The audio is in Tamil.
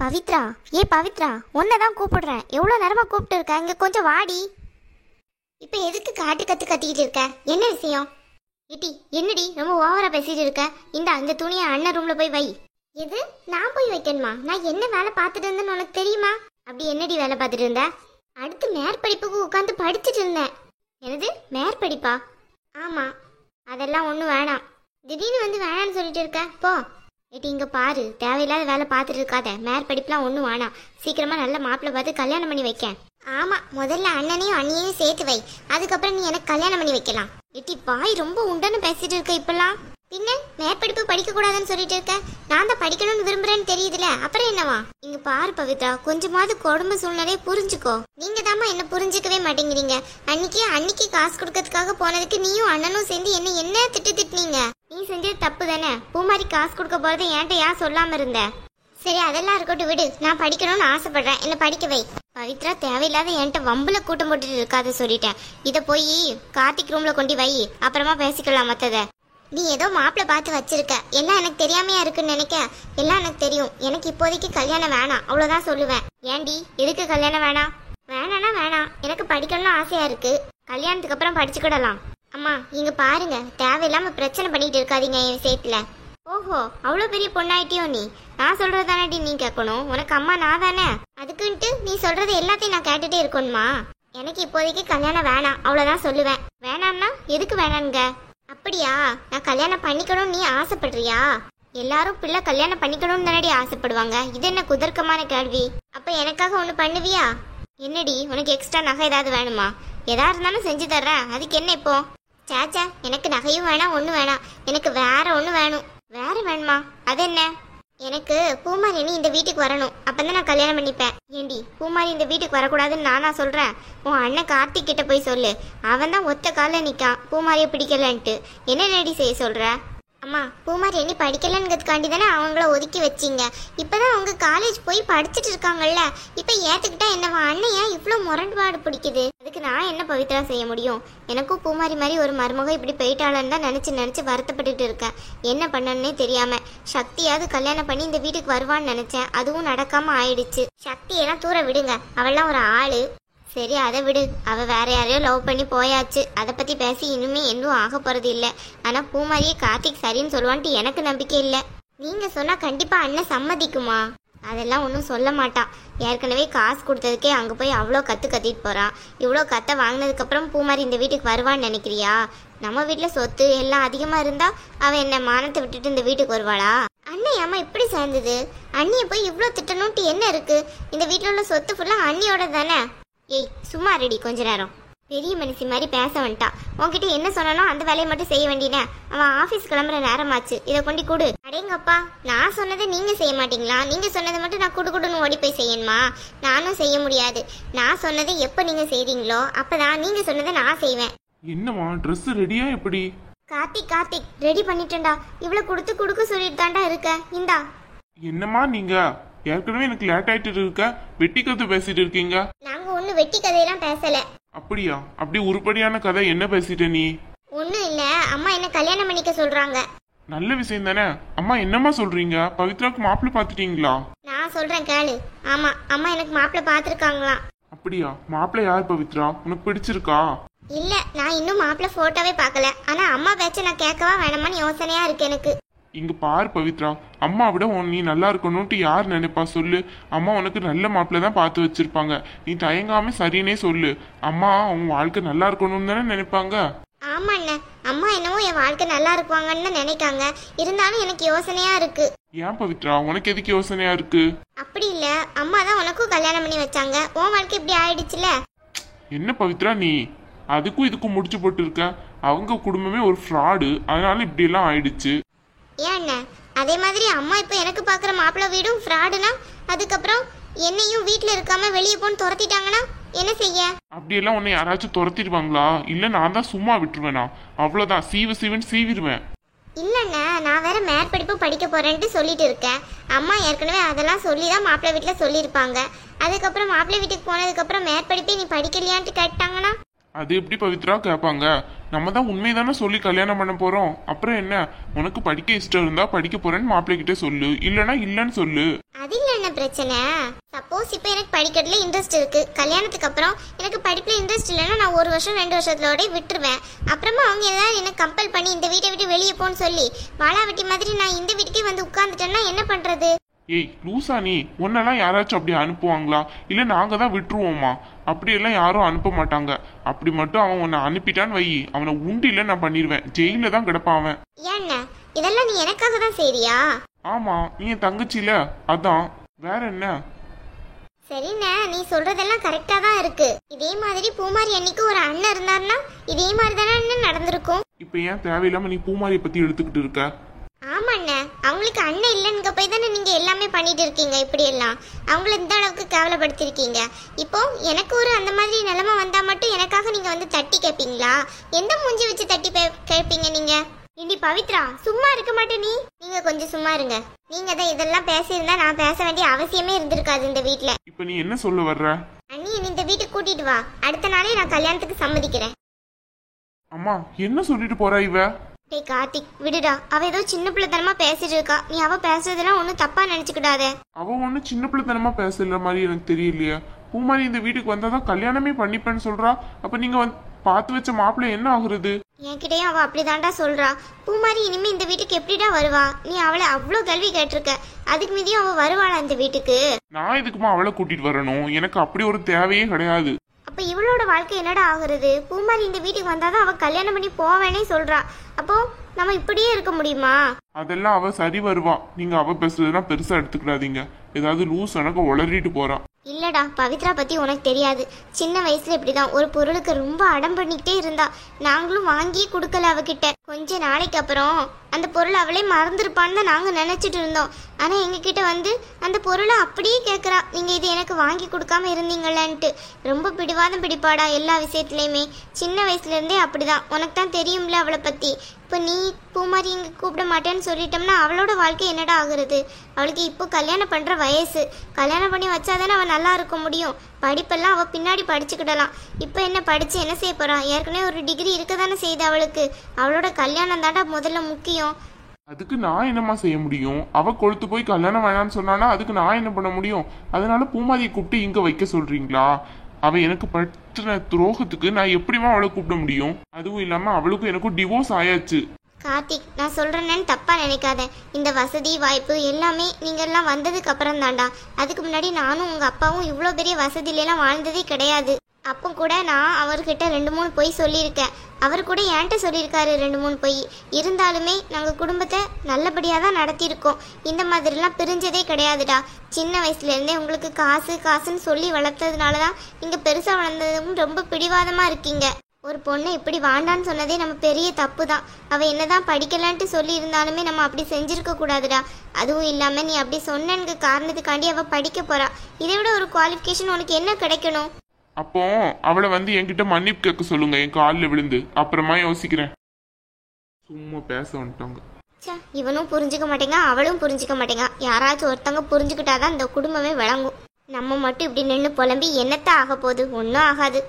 பவித்ரா, பவித்ரா, உன்னதான் கூப்பிடுறேன். எவ்வளவு நேரமா கூப்பிட்டு இருக்க? இங்க கொஞ்சம் வாடி. இப்ப எதுக்கு காட்டு கத்திக்கிட்டு இருக்க? என்ன விஷயம்? இட்டி என்னடி ரொம்ப ஓவரா பேசிட்டு இருக்க? இந்த துணியை அண்ணன் ரூம்ல போய் வை. எது? நான் போய் வைக்கணுமா? நான் என்ன வேலை பார்த்துட்டு இருந்தேன்னு உனக்கு தெரியுமா? அப்படி என்னடி வேலை பார்த்துட்டு இருந்த? அடுத்து மேற்படிப்புக்கு உட்காந்து படிச்சுட்டு இருந்தேன். என்னது மேற்படிப்பா? ஆமா. அதெல்லாம் ஒன்றும் வேணாம். திடீர்னு வந்து வேணான்னு சொல்லிட்டு இருக்க. போ. ஏட்டி இங்க பாரு, தேவையில்லாத வேலை பார்த்துட்டு இருக்காத. மேற்படிப்புலாம் ஒன்றும் வேணாம். சீக்கிரமா நல்ல மாப்பிள்ளை பார்த்து கல்யாணம் பண்ணி வைக்க. ஆமா, முதல்ல அண்ணனையும் அண்ணியையும் சேர்த்து வை. அதுக்கப்புறம் நீ எனக்கு கல்யாணம் பண்ணி வைக்கலாம். ஏட்டி வாய் ரொம்ப உண்டான்னு பேசிட்டு இருக்க இப்பெல்லாம். பின்ன மேற்படிப்பு படிக்க கூடாதுன்னு சொல்லிட்டு இருக்க. நான் தான் படிக்கணும்னு விரும்புறேன்னு தெரியுதுல, அப்புறம் என்னவா? இங்க பாரு பவித்ரா, கொஞ்சமாவது குடும்ப சூழ்நிலையை புரிஞ்சுக்கோ. நீங்க தாமா என்ன புரிஞ்சுக்கவே மாட்டேங்கிறீங்க. அன்னைக்கு காசு கொடுக்கறதுக்காக போனதுக்கு நீயும் அண்ணனும் சேர்ந்து என்ன திட்டுனீங்க. நீ செஞ்சது தப்பு தானே. பூமாரி காசு கொடுக்க போறதை என்கிட்ட ஏன் சொல்லாம இருந்த? சரி அதெல்லாம் இருக்கட்டும், விடு. நான் படிக்கணும்னு ஆசைப்படுறேன், என்ன படிக்க வை. பவித்ரா, தேவையில்லாத என்கிட்ட வம்புல கூட்டம் போட்டுட்டு இருக்காத சொல்லிட்டேன். இதை போய் கார்த்திக் ரூம்ல கொண்டு வை, அப்புறமா பேசிக்கலாம் மத்தத. நீ ஏதோ மாப்பிள்ளை பார்த்து வச்சிருக்க. எல்லாம் எனக்கு தெரியாமையா இருக்குன்னு நினைக்க. எல்லாம் எனக்கு தெரியும். எனக்கு இப்போதைக்கு கல்யாணம் வேணாம், அவ்வளவுதான் சொல்லுவேன். ஏண்டி எதுக்கு கல்யாணம் வேணாம்? வேணானா வேணாம், எனக்கு படிக்கணும்னு ஆசையா இருக்கு. கல்யாணத்துக்கு அப்புறம் படிச்சுக்கிடலாம். அம்மா இங்க பாருங்க, தேவையில்லாம பிரச்சனை பண்ணிட்டு இருக்காதீங்க என் விஷயத்துல. ஓஹோ, அவ்வளவு பெரிய பொண்ணாயிட்டியோ நீ? நான் சொல்றதானடி நீ கேட்கணும். உனக்கு அம்மா நான் தானே. அதுக்குன்ட்டு நீ சொல்றது எல்லாத்தையும் நான் கேட்டுட்டே இருக்கணுமா? எனக்கு இப்போதைக்கு கல்யாணம் வேணாம், அவ்வளவுதான் சொல்லுவேன். வேணாம்னா எதுக்கு வேணாங்க? அப்படியா? நான் கல்யாணம் பண்ணிக்கணும்னு நீ ஆசைப்படுறியா? எல்லாரும் பிள்ளை கல்யாணம் பண்ணிக்கணும்னு தானடி ஆசைப்படுவாங்க. இது என்ன குதர்க்கமான கேள்வி? அப்ப எனக்காக ஒண்ணு பண்ணுவியா? என்னடி, உனக்கு எக்ஸ்ட்ரா நகை ஏதாவது வேணுமா? எதா இருந்தாலும் செஞ்சு தர்றேன். அதுக்கு என்ன இப்போ? சேச்சா, எனக்கு நகையும் வேணாம், ஒண்ணு வேணாம். எனக்கு வேற ஒண்ணு வேணும். வேற வேணுமா? அது என்ன? எனக்கு பூமாரி இந்த வீட்டுக்கு வரணும், அப்பதான் நான் கல்யாணம் பண்ணிப்பேன். ஏண்டி, பூமாரி இந்த வீட்டுக்கு வரக்கூடாதுன்னு நானா சொல்றேன்? உன் அண்ணன் கார்த்திக் கிட்ட போய் சொல்லு. அவன் தான் ஒத்த கால நிக்கான் பூமாரிய பிடிக்கலன்ட்டு. என்ன நடி செய்ய சொல்ற? அம்மா, பூமாரி படிக்கலங்கிறதுக்காண்டி தானே அவங்கள ஒதுக்கி வச்சிங்க. இப்பதான் அவங்க காலேஜ் போய் படிச்சுட்டு இருக்காங்கல்ல. இப்ப ஏத்துக்கிட்டா என்னவா? அண்ணன் ஏன் இவ்வளவு முரண்பாடு பிடிக்குது? அதுக்கு நான் என்ன பவித்ரா செய்ய முடியும்? எனக்கும் பூமாரி மாதிரி ஒரு மருமகம் இப்படி போயிட்டாளன்னு தான் நினைச்சு வருத்தப்பட்டுட்டு இருக்கேன். என்ன பண்ணனே தெரியாம. சக்தியாவது கல்யாணம் பண்ணி இந்த வீட்டுக்கு வருவான்னு நினைச்சேன். அதுவும் நடக்காம ஆயிடுச்சு. சக்தியெல்லாம் தூர விடுங்க, அவெல்லாம் ஒரு ஆளு. சரி அதை விடு. அவ வேற யாரையோ லவ் பண்ணி போயாச்சு. அதை பத்தி பேசி இனிமே எதுவும் ஆக போறது இல்ல. ஆனா பூமாரியே கார்த்திக் சரின்னு சொல்லுவான்ட்டு எனக்கு நம்பிக்கை இல்ல. நீங்க சொன்னா கண்டிப்பா அண்ணன் சம்மதிக்குமா? அதெல்லாம் ஒன்றும் சொல்ல மாட்டான். ஏற்கனவே காசு கொடுத்ததுக்கே அங்கே போய் அவ்வளோ கத்திட்டு போகிறான். இவ்வளோ கத்தை வாங்கினதுக்கப்புறம் பூமாரி இந்த வீட்டுக்கு வருவான்னு நினைக்கிறியா? நம்ம வீட்டில் சொத்து எல்லாம் அதிகமாக இருந்தால் அவன் என்ன மானத்தை விட்டுட்டு இந்த வீட்டுக்கு வருவாளா? அண்ணன் ஏமா இப்படி சேர்ந்தது? அண்ணியை போய் இவ்வளோ திட்டணும்ட்டு என்ன இருக்கு? இந்த வீட்டில் உள்ள சொத்து ஃபுல்லாக அண்ணியோட தானே. ஏய் சும்மா ரெடி, கொஞ்ச நேரம். பெரிய மனுஷி மாதிரி பேச வந்துட்டா. உன்கிட்ட என்ன சொன்னானோ அந்த வேலையை மட்டும் செய்ய வேண்டியனே. அவன் ஆஃபீஸ் கிளம்புற நேரமாச்சு, இதை கொண்டு கொடு. அடேங்கப்பா, நான் சொன்னதை நீங்க செய்ய மாட்டீங்களா? நீங்க சொன்னதை மட்டும் நான் குடுன்னு ஓடி போய் செய்யணுமா? நானும் செய்ய முடியாது. நான் சொன்னதை எப்ப நீங்க செய்றீங்களோ அப்பதான் நீங்க சொன்னதை நான் செய்வேன். என்னமா ட்ரெஸ் ரெடியா? எப்படி? கார்த்திக் ரெடி பண்ணிட்டேன்டா. இவ்வளவு கொடுக்க சொல்லிட்டு தாண்டா இருக்க. இந்தா. என்னமா நீங்க ஏற்கனவே எனக்கு லேட் ஆயிட்டு இருக்க, வெட்டி கதை பேசிட்டு இருக்கீங்க. நாங்க ஒண்ணு வெட்டி கதையெல்லாம் பேசல. அப்படியா? அப்படி உருப்படியான கதை என்ன பேசிட்ட நீ? ஒண்ணும் இல்ல, அம்மா என்ன கல்யாணம் பண்ணிக்க சொல்றாங்க. நல்ல விஷயம் தானே. அம்மா என்னம்மா சொல்றீங்க? பவித்ராக்கு மாப்பிள்ளை பாத்துட்டீங்களா? நான் சொல்றேன் கேளு. ஆமா, அம்மா எனக்கு மாப்பிள்ளை பாத்துருக்காங்களாம். அப்படியா? மாப்பிள்ளை யார் பவித்ரா? உனக்கு பிடிச்சிருக்கா? இல்ல, நான் இன்னும் மாப்பிள்ளை போட்டோவே பார்க்கல. ஆனா அம்மா பேச்ச நான் கேட்கவா வேணாமான்னு யோசனையா இருக்கு எனக்கு. இங்க பாரு பவித்ரா, அம்மா விட நீ நல்லா இருக்கணும்ட்டு யார் நினைப்பா சொல்லு? அம்மா உனக்கு நல்ல மாப்பிள்ளை தான் பார்த்து வச்சிருப்பாங்க. நீ தயங்காம சரினே சொல்லு. அம்மா உன் வாழ்க்கை நல்லா இருக்கணும்னு தானே நினைப்பாங்க. ஆமா அண்ணன், அம்மா என்னவோ என் வாழ்க்கை நல்லா இருக்குவாங்கன்னு நினைக்காங்க. இருந்தாலும் எனக்கு யோசனையா இருக்கு. ஏன் பவித்ரா, உனக்கு எதுக்கு யோசனையா இருக்கு? அப்படி இல்ல, அம்மா தான் உனக்கும் கல்யாணம் பண்ணி வச்சாங்க. உன் வாழ்க்கை இப்படி ஆயிடுச்சுல. என்ன பவித்ரா நீ அதுக்கும் இதுக்கும் முடிச்சு போட்டு இருக்க? அவங்க குடும்பமே ஒரு ஃப்ராடு, அதனால இப்படி எல்லாம் ஆயிடுச்சு. ஏன் அண்ணன், அதே மாதிரி அம்மா இப்ப எனக்கு பாக்குற மாப்பிள்ளை வீடும் ஃப்ராடுனா, அதுக்கப்புறம் என்னையும் வீட்டுல இருக்காம வெளியே போன்னு துரத்திட்டாங்கன்னா என்ன செய்ய? அப்படியெல்லாம் உன்னை யாராச்சும் துரத்திடுவாங்களா? இல்ல நான் தான் சும்மா விட்டுருவேனா? அவ்வளவுதான், சீவன் சீவிடுவேன். இல்லண்ணா, நான் வேற மேற்படிப்பு படிக்க போறேன்ட்டு சொல்லிட்டு இருக்கேன். அம்மா ஏற்கனவே அதெல்லாம் சொல்லிதான் மாப்பிள்ளை வீட்டுல சொல்லியிருப்பாங்க. அதுக்கப்புறம் மாப்பிள்ளை வீட்டுக்கு போனதுக்கு அப்புறம் மேற்படிப்பே நீ படிக்கலையான்ட்டு கேட்டாங்கன்னா அது எப்படி பவித்ரா கேட்பாங்க? நம்ம தான் உண்மைதானே சொல்லி கல்யாணம் பண்ண போறோம். அப்புறம் என்ன? உனக்கு படிக்க இஷ்டம் இருந்தா படிக்க போறேன்னு மாப்பிள்ளை கிட்ட சொல்லு, இல்லனா இல்லன்னு சொல்லு. அது இல்ல, பிரச்சனை? சப்போஸ் இப்போ எனக்கு படிக்கிறதுல இன்ட்ரெஸ்ட் இருக்கு, கல்யாணத்துக்கு அப்புறம் எனக்கு படிப்புல இன்ட்ரெஸ்ட் இல்லைன்னா நான் 1 வருஷம் 2 வருஷத்தோட விட்டுருவேன். அப்புறமா அவங்க ஏதாவது என்ன கம்பல் பண்ணி இந்த வீட்டை விட்டு வெளியே போன்னு சொல்லி வாழாவட்டி மாதிரி நான் இந்த வீட்டுக்கே வந்து உட்கார்ந்துட்டேன்னா என்ன பண்றது? ஏய் லூசா நீ, உன்னெல்லாம் யாராச்சும் அப்படி அனுப்புவாங்களா? இல்ல நாங்க தான் விட்டுருவோமா? அப்படியெல்லாம் யாரும் அனுப்ப மாட்டாங்க. அப்படி மட்டும் அவன் உன்னை அனுப்பிட்டான்னு வை, அவனை உண்டில நான் பண்ணிடுவேன், ஜெயில தான் கிடப்பான் அவன். ஏன்னா இதெல்லாம் நீ எனக்காக தான் செய்றியா? ஆமா, நீ என் தங்கச்சில, அதான். வேற என்ன? சரிண்ணே, நீ சொல்றதெல்லாம் கரெக்டா தான் இருக்கு. இதே மாதிரி பூமாரி அன்னைக்கு ஒரு அண்ணன் இருந்தாருன்னா இதே மாதிரி தானே அண்ணன் நடந்திருக்கும். இப்ப ஏன் தேவையில்லாம நீ பூமாரியை பத்தி எடுத்துக்கிட்டு இருக்க? ஆமாண்ணே, அவங்களுக்கு அண்ணன் இல்லைன்னு போய் தானே நீங்க எல்லாமே பண்ணிட்டு இருக்கீங்க. இப்படி எல்லாம் அவங்கள இந்த அளவுக்கு கேவலப்படுத்திருக்கீங்க. இப்போ எனக்கு ஒரு அந்த மாதிரி நிலைமை வந்தா மட்டும் எனக்காக நீங்க வந்து தட்டி கேட்பீங்களா? எந்த மூஞ்சி வச்சு தட்டி கேட்பீங்க நீங்க? இண்டி பவித்ரா, சும்மா இருக்க மாட்டே நீங்க கொஞ்சம் சும்மா இருங்க. நீங்க தான் இதெல்லாம் பேசியிருந்தா நான் பேச வேண்டிய அவசியமே இருந்திருக்காது இந்த வீட்டுல. இப்ப நீ என்ன சொல்ல வர்ற? அண்ணி இந்த வீட்டுக்கு கூட்டிட்டு வா, அடுத்த நாளே நான் கல்யாணத்துக்கு சம்மதிக்கிறேன். அம்மா என்ன சொல்லிட்டு போறா இவ? டேய் கார்த்திக், விடுடா, அவ ஏதோ சின்ன பிள்ளைத்தனமா பேசிட்டு இருக்கா. நீ அவ பேசுறதெல்லாம் ஒன்னும் தப்பா நினைச்சுக்கிடாத. அவ ஒண்ணு சின்ன பிள்ளைத்தனமா பேசல மாதிரி எனக்கு தெரியலையே. பூமாரி இந்த வீட்டுக்கு வந்தாதான் கல்யாணமே பண்ணிப்பேன்னு சொல்றா. அப்ப நீங்க பார்த்து வச்ச மாப்பிள்ளை என்ன ஆகுறது? என்கிட்டயும் அவ அப்படிதான்டா சொல்றா. பூமாரி இனிமே இந்த வீட்டுக்கு எப்படிடா வருவா? நீ அவளை அவ்வளோ கேள்வி கேட்டிருக்க, அதுக்கு மீதியும் அவ வருவாளா இந்த வீட்டுக்கு? நான் இதுக்குமா அவளை கூட்டிட்டு வரணும்? எனக்கு அப்படி ஒரு தேவையே கிடையாது. அப்ப இவளோட வாழ்க்கை என்னடா ஆகுறது? பூமாரி இந்த வீட்டுக்கு வந்தாதான் அவ கல்யாணம் பண்ணி போவேனே சொல்றா. அப்போ நம்ம இப்படியே இருக்க முடியுமா? அதெல்லாம் அவ சரி வருவா. நீங்க அவ பேசுறதுனா பெருசா எடுத்துக்கிடாதீங்க. ஏதாவது லூஸ் எனக்கு உளறிட்டு போறா. இல்லடா, பவித்ரா பத்தி உனக்கு தெரியாது. சின்ன வயசுல இப்படிதான் ஒரு பொருளுக்கு ரொம்ப அடம் பண்ணிக்கிட்டே இருந்தா. நாங்களும் வாங்கி கொடுக்கல அவகிட்ட. கொஞ்ச நாளைக்கு அப்புறம் அந்த பொருளை அவளே மறந்துருப்பான்னு தான் நாங்க நினைச்சிட்டு இருந்தோம். ஆனா எங்க கிட்ட வந்து அந்த பொருளை அப்படியே கேட்கறா, நீங்க இது எனக்கு வாங்கி கொடுக்காம இருந்தீங்களேன்ட்டு. ரொம்ப பிடிவாதம் பிடிப்பாடா எல்லா விஷயத்துலயுமே. சின்ன வயசுல இருந்தே அப்படிதான். உனக்கு தான் தெரியும்ல அவளை பத்தி. இப்போ நீ பூமாரி இங்கே கூப்பிட மாட்டேன்னு சொல்லிட்டோம்னா அவளோட வாழ்க்கை என்னடா ஆகுறது? அவளுக்கு இப்போ கல்யாணம் பண்ணுற வயசு. கல்யாணம் பண்ணி வச்சாதானே அவள் நல்லா இருக்க முடியும். படிப்பெல்லாம் அவள் பின்னாடி படிச்சுக்கிடலாம். இப்போ என்ன படித்து என்ன செய்ய போகிறான்? ஏற்கனவே ஒரு டிகிரி இருக்க தானே செய்யுது அவளுக்கு. அவளோட கல்யாணம் தாண்டா முதல்ல முக்கியம். அதுக்கு நான் என்னமா செய்ய முடியும்? அவ கொழுத்து போய் கல்யாணம் வேணான்னு சொன்னானா அதுக்கு நான் என்ன பண்ண முடியும்? அதனால பூமாரியை கூப்பிட்டு இங்கே வைக்க சொல்றீங்களா? அவ எனக்கு பற்றின துரோகத்துக்கு நான் எப்படிமா அவளை கூப்பிட முடியும்? அதுவும் இல்லாம அவளுக்கும் எனக்கும் டிவோர்ஸ் ஆயாச்சு. கார்த்திக், நான் சொல்றேன்னு தப்பா நினைக்காத. இந்த வசதி வாய்ப்பு எல்லாமே நீங்க எல்லாம் வந்ததுக்கு அப்புறம் தாண்டா. அதுக்கு முன்னாடி நானும் உங்க அப்பாவும் இவ்வளோ பெரிய வசதியில எல்லாம் வாழ்ந்ததே கிடையாது. அப்போ கூட நான் அவர்கிட்ட 2-3 பொய் சொல்லியிருக்கேன். அவர் கூட என்கிட்ட சொல்லியிருக்காரு 2-3 பொய். இருந்தாலுமே நாங்கள் குடும்பத்தை நல்லபடியாக தான் நடத்தியிருக்கோம். இந்த மாதிரிலாம் பிரிஞ்சதே கிடையாதுடா. சின்ன வயசுலேருந்தே உங்களுக்கு காசு காசுன்னு சொல்லி வளர்த்ததுனால தான் நீங்கள் பெருசாக வளர்ந்ததும் ரொம்ப பிடிவாதமாக இருக்கீங்க. ஒரு பொண்ணை இப்படி வாண்டான்னு சொன்னதே நம்ம பெரிய தப்பு தான். அவள் என்னதான் படிக்கலான்ட்டு சொல்லி இருந்தாலுமே நம்ம அப்படி செஞ்சிருக்க கூடாதுடா. அதுவும் இல்லாமல் நீ அப்படி சொன்ன காரணத்துக்காண்டி அவள் படிக்க போறா. இதை விட ஒரு குவாலிஃபிகேஷன் உனக்கு என்ன கிடைக்கணும்? அப்போ அவளை என்கிட்ட மன்னிப்பு கேட்க சொல்லுங்க, என் காலில் விழுந்து. அப்புறமா யோசிக்கிறேன். சும்மா பேச வந்துட்டாங்க. இவனும் புரிஞ்சுக்க மாட்டேங்க, அவளும் புரிஞ்சுக்க மாட்டேங்க. யாராச்சும் ஒருத்தங்க புரிஞ்சுக்கிட்டாதான் இந்த குடும்பமே விளங்கும். நம்ம மட்டும் இப்படி நின்று புலம்பி என்னத்த ஆக போகுது? ஒன்றும் ஆகாது.